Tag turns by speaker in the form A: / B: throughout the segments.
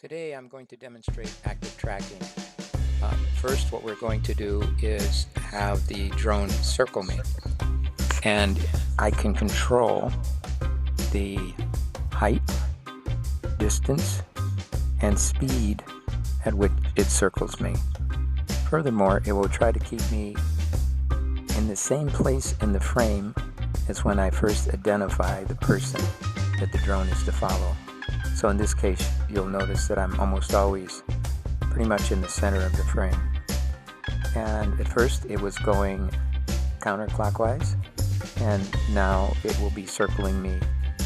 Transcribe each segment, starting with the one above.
A: Today I'm going to demonstrate active tracking. First, what we're going to do is have the drone circle me, and I can control the height, distance, and speed at which it circles me. Furthermore, it will try to keep me in the same place in the frame as when I first identify the person that the drone is to follow. So in this case, you'll notice that I'm almost always pretty much in the center of the frame. And at first it was going counterclockwise, and now it will be circling me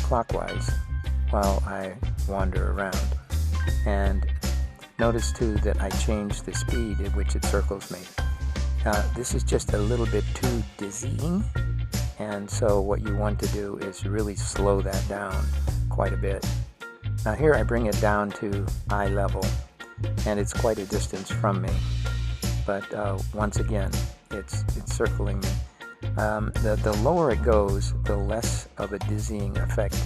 A: clockwise while I wander around. And notice too that I changed the speed at which it circles me. This is just a little bit too dizzying, and so what you want to do is really slow that down quite a bit. Now here I bring it down to eye level, and it's quite a distance from me, but once again it's circling me. The lower it goes, the less of a dizzying effect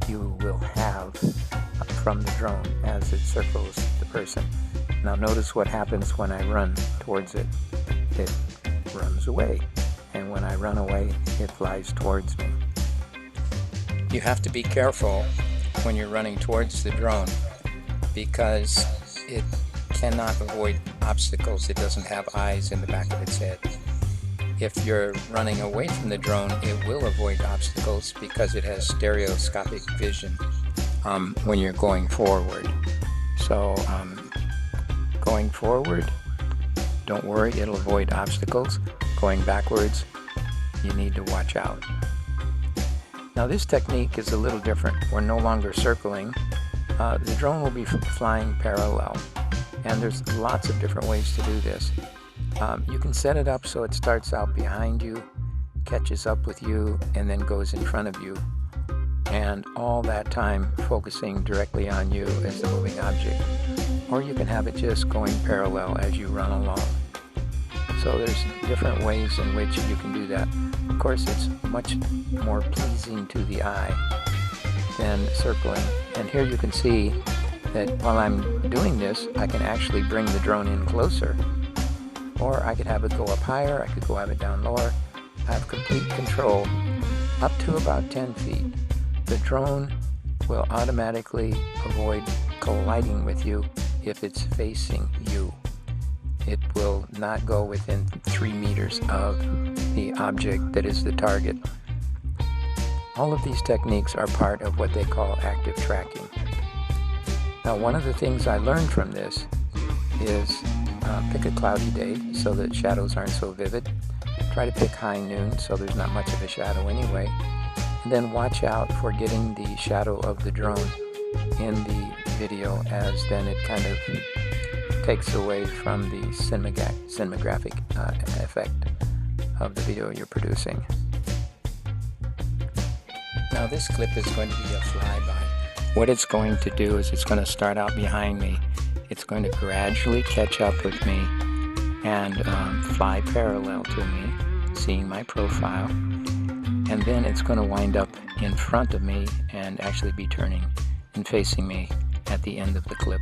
A: you will have from the drone as it circles the person. Now notice what happens when I run towards it. It runs away, and when I run away, it flies towards me. You have to be careful when you're running towards the drone because it cannot avoid obstacles. It doesn't have eyes in the back of its head. If you're running away from the drone, it will avoid obstacles because it has stereoscopic vision when you're going forward. So going forward, don't worry, it'll avoid obstacles. Going backwards, you need to watch out. Now this technique is a little different. We're no longer circling. The drone will be flying parallel, and there's lots of different ways to do this. You can set it up so it starts out behind you, catches up with you, and then goes in front of you, and all that time focusing directly on you as the moving object. Or you can have it just going parallel as you run along. So there's different ways in which you can do that. Of course, it's much more pleasing to the eye than circling. And here you can see that while I'm doing this, I can actually bring the drone in closer. Or I could have it go up higher, I could have it down lower. I have complete control up to about 10 feet. The drone will automatically avoid colliding with you if it's facing you. It will not go within 3 meters of the object that is the target. All of these techniques are part of what they call active tracking. Now, one of the things I learned from this is pick a cloudy day so that shadows aren't so vivid. Try to pick high noon so there's not much of a shadow anyway. And then watch out for getting the shadow of the drone in the video, as then it kind of takes away from the cinematographic effect of the video you're producing. Now this clip is going to be a flyby. What it's going to do is it's going to start out behind me. It's going to gradually catch up with me and fly parallel to me, seeing my profile. And then it's going to wind up in front of me and actually be turning and facing me at the end of the clip.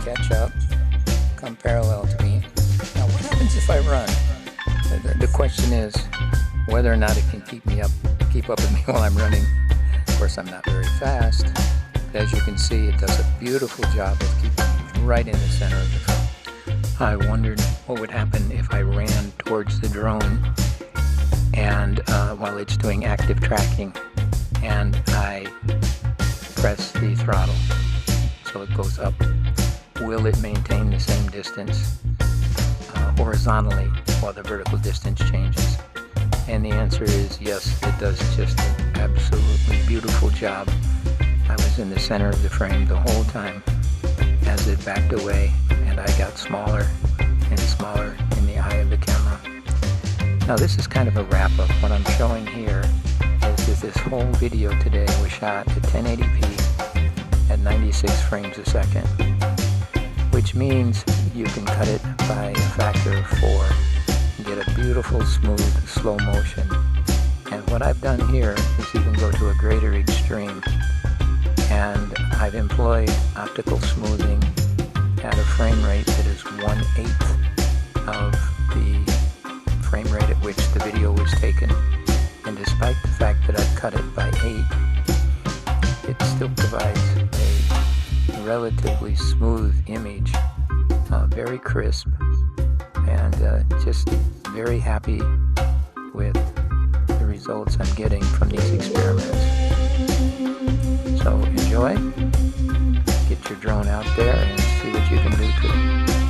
A: Catch up, come parallel to me. Now what happens if I run? The question is whether or not it can keep up with me while I'm running. Of course, I'm not very fast, but as you can see, it does a beautiful job of keeping me right in the center of the frame. I wondered what would happen if I ran towards the drone and while it's doing active tracking, and I press the throttle so it goes up. Will it maintain the same distance horizontally while the vertical distance changes? And the answer is yes, it does just an absolutely beautiful job. I was in the center of the frame the whole time as it backed away, and I got smaller and smaller in the eye of the camera. Now this is kind of a wrap-up. What I'm showing here is that this whole video today was shot at 1080p at 96 frames a second. Which means you can cut it by a factor of 4 get a beautiful, smooth, slow motion. And what I've done here is even go to a greater extreme. And I've employed optical smoothing at a frame rate that is 1/8 of the frame rate at which the video was taken. And despite the fact that I've cut it by 8, it still provides a relatively smooth image, very crisp, and just very happy with the results I'm getting from these experiments. So enjoy, get your drone out there and see what you can do to it.